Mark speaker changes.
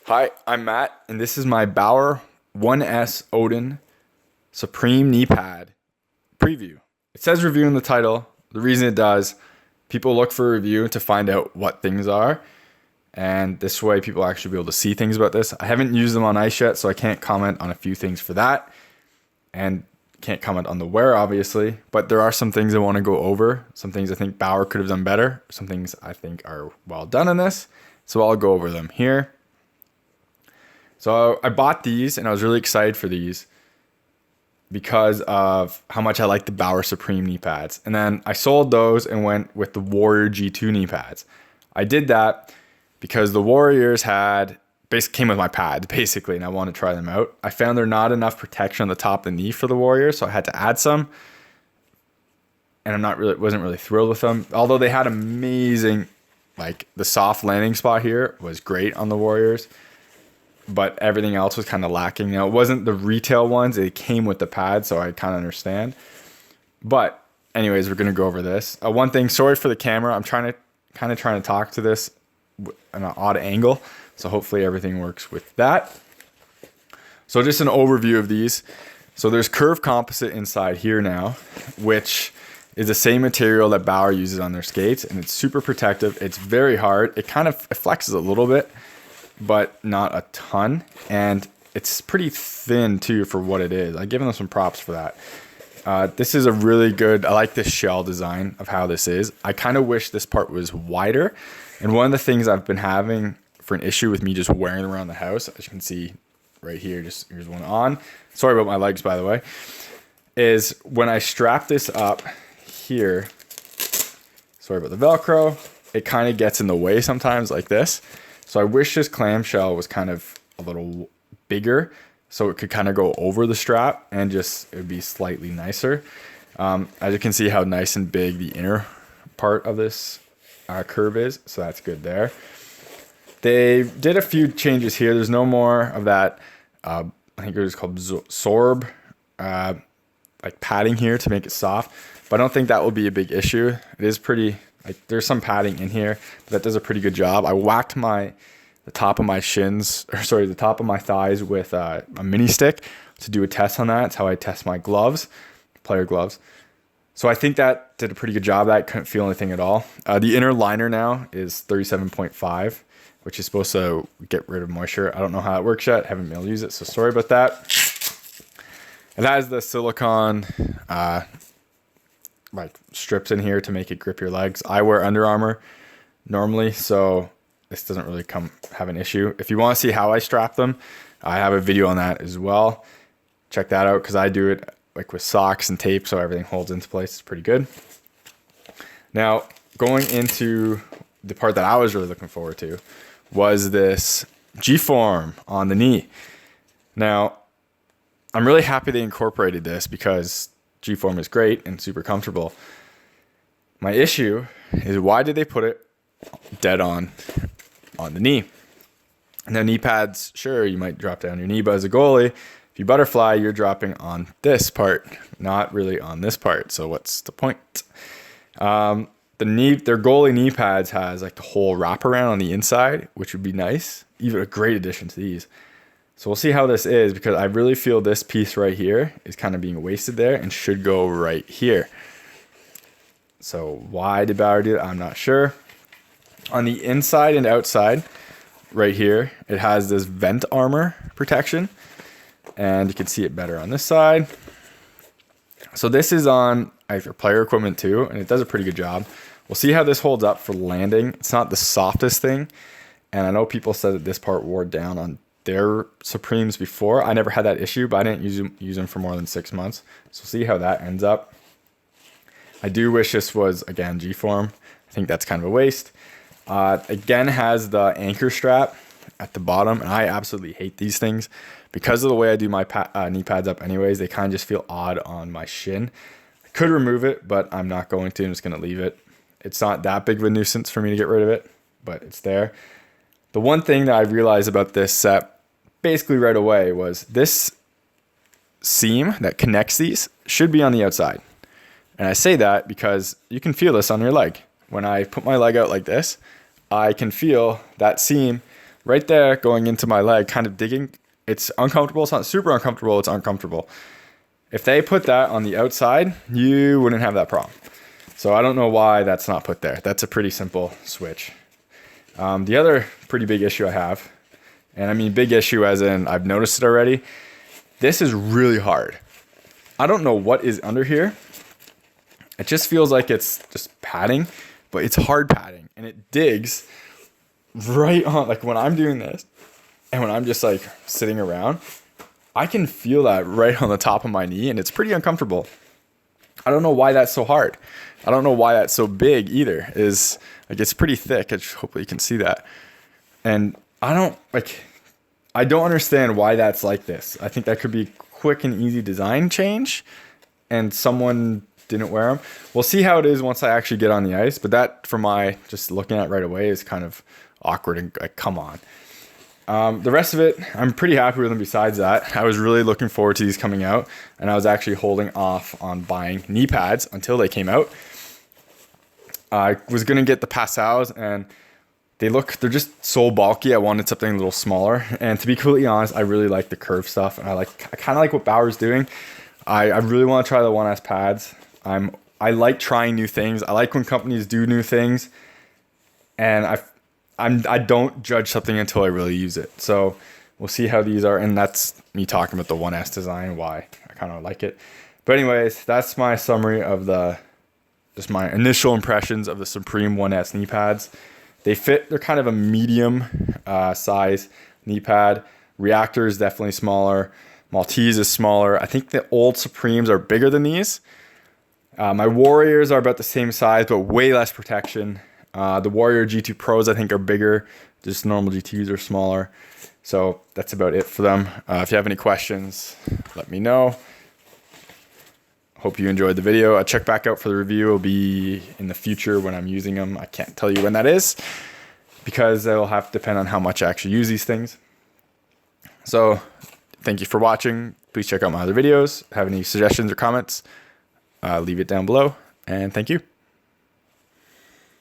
Speaker 1: Hi, I'm Matt, and this is my Bauer 1S OD1N Supreme Knee Pad preview. It says review in the title. The reason it does, people look for a review to find out what things are, and this way people actually be able to see things about this. I haven't used them on ice yet, so I can't comment on a few things for that, and can't comment on the wear, obviously, but there are some things I want to go over, some things I think Bauer could have done better, some things I think are well done in this, so I'll go over them here. So I bought these and I was really excited for these because of how much I like the Bauer Supreme knee pads. And then I sold those and went with the Warrior G2 knee pads. I did that because the Warriors came with my pad basically, and I wanted to try them out. I found there not enough protection on the top of the knee for the Warriors, so I had to add some. And wasn't really thrilled with them. Although they had amazing, like the soft landing spot here was great on the Warriors, but everything else was kind of lacking. Now, it wasn't the retail ones. It came with the pad, so I kind of understand. But anyways, we're going to go over this. One thing, sorry for the camera. I'm trying to talk to this in an odd angle, so hopefully everything works with that. So just an overview of these. So there's curved composite inside here now, which is the same material that Bauer uses on their skates, and it's super protective. It's very hard. It flexes a little bit, but not a ton, and it's pretty thin too for what it is. I've given them some props for that. This is a really good, I like this shell design of how this is. I kind of wish this part was wider, and one of the things I've been having for an issue with me just wearing around the house, as you can see right here, here's one on. Sorry about my legs, by the way, is when I strap this up here, sorry about the Velcro, it kind of gets in the way sometimes like this. So I wish this clamshell was kind of a little bigger so it could kind of go over the strap and it would be slightly nicer. As you can see how nice and big the inner part of this curve is. So that's good there. They did a few changes here. There's no more of that, I think it was called Sorb, like padding here to make it soft. But I don't think that will be a big issue. It is pretty... there's some padding in here, but that does a pretty good job. I whacked the top of my the top of my thighs with a mini stick to do a test on that. It's how I test my gloves, player gloves. So I think that did a pretty good job. That couldn't feel anything at all. The inner liner now is 37.5, which is supposed to get rid of moisture. I don't know how it works yet. Haven't been able to use it, so sorry about that. It has the silicone like strips in here to make it grip your legs. I wear Under Armour normally, so this doesn't really have an issue. If you want to see how I strap them, I have a video on that as well. Check that out because I do it like with socks and tape, so everything holds into place. It's pretty good. Now, going into the part that I was really looking forward to was this G-form on the knee. Now, I'm really happy they incorporated this because G-form is great and super comfortable. My issue is, why did they put it dead on the knee? Now, knee pads, sure, you might drop down your knee, but as a goalie, if you butterfly, you're dropping on this part, not really on this part. So what's the point? Their goalie knee pads has like the whole wraparound on the inside, which would be nice. Even a great addition to these. So we'll see how this is, because I really feel this piece right here is kind of being wasted there and should go right here. So why did Bauer do it? I'm not sure. On the inside and outside, right here, it has this vent armor protection, and you can see it better on this side. So this is on your player equipment too, and it does a pretty good job. We'll see how this holds up for landing. It's not the softest thing, and I know people said that this part wore down on their Supremes before. I never had that issue, but I didn't use them for more than 6 months. So see how that ends up. I do wish this was, again, G-form. I think that's kind of a waste. Again, has the anchor strap at the bottom, and I absolutely hate these things. Because of the way I do my knee pads up anyways, they kind of just feel odd on my shin. I could remove it, but I'm not going to. I'm just going to leave it. It's not that big of a nuisance for me to get rid of it, but it's there. The one thing that I realized about this set basically right away was this seam that connects these should be on the outside. And I say that because you can feel this on your leg. When I put my leg out like this, I can feel that seam right there going into my leg, kind of digging. It's uncomfortable. It's not super uncomfortable. It's uncomfortable. If they put that on the outside, you wouldn't have that problem. So I don't know why that's not put there. That's a pretty simple switch. The other pretty big issue I have, and I mean big issue as in I've noticed it already, this is really hard. I don't know what is under here. It just feels like it's just padding, but it's hard padding, and it digs right on, like when I'm doing this and when I'm just like sitting around, I can feel that right on the top of my knee, and it's pretty uncomfortable. I don't know why that's so hard. I don't know why that's so big either. Is like it's pretty thick. Hopefully you can see that. And I don't understand why that's like this. I think that could be quick and easy design change, and someone didn't wear them. We'll see how it is once I actually get on the ice. But that, for my just looking at right away, is kind of awkward and like, come on. The rest of it, I'm pretty happy with them. Besides that, I was really looking forward to these coming out, and I was actually holding off on buying knee pads until they came out. I was going to get the Passaus, and they're just so bulky. I wanted something a little smaller, and to be completely honest, I really like the curve stuff, and I kind of like what Bauer's doing. I really want to try the 1S pads. I like trying new things. I like when companies do new things, and I don't judge something until I really use it. So we'll see how these are. And that's me talking about the 1S design, why I kind of like it. But anyways, that's my summary of just my initial impressions of the Supreme 1S knee pads. They're kind of a medium size knee pad. Reactor is definitely smaller. Maltese is smaller. I think the old Supremes are bigger than these. My Warriors are about the same size, but way less protection. The Warrior G2 Pros, I think, are bigger. Just normal GTs are smaller. So that's about it for them. If you have any questions, let me know. Hope you enjoyed the video. Check back out for the review. It'll be in the future when I'm using them. I can't tell you when that is because it'll have to depend on how much I actually use these things. So thank you for watching. Please check out my other videos. Have any suggestions or comments, leave it down below. And thank you.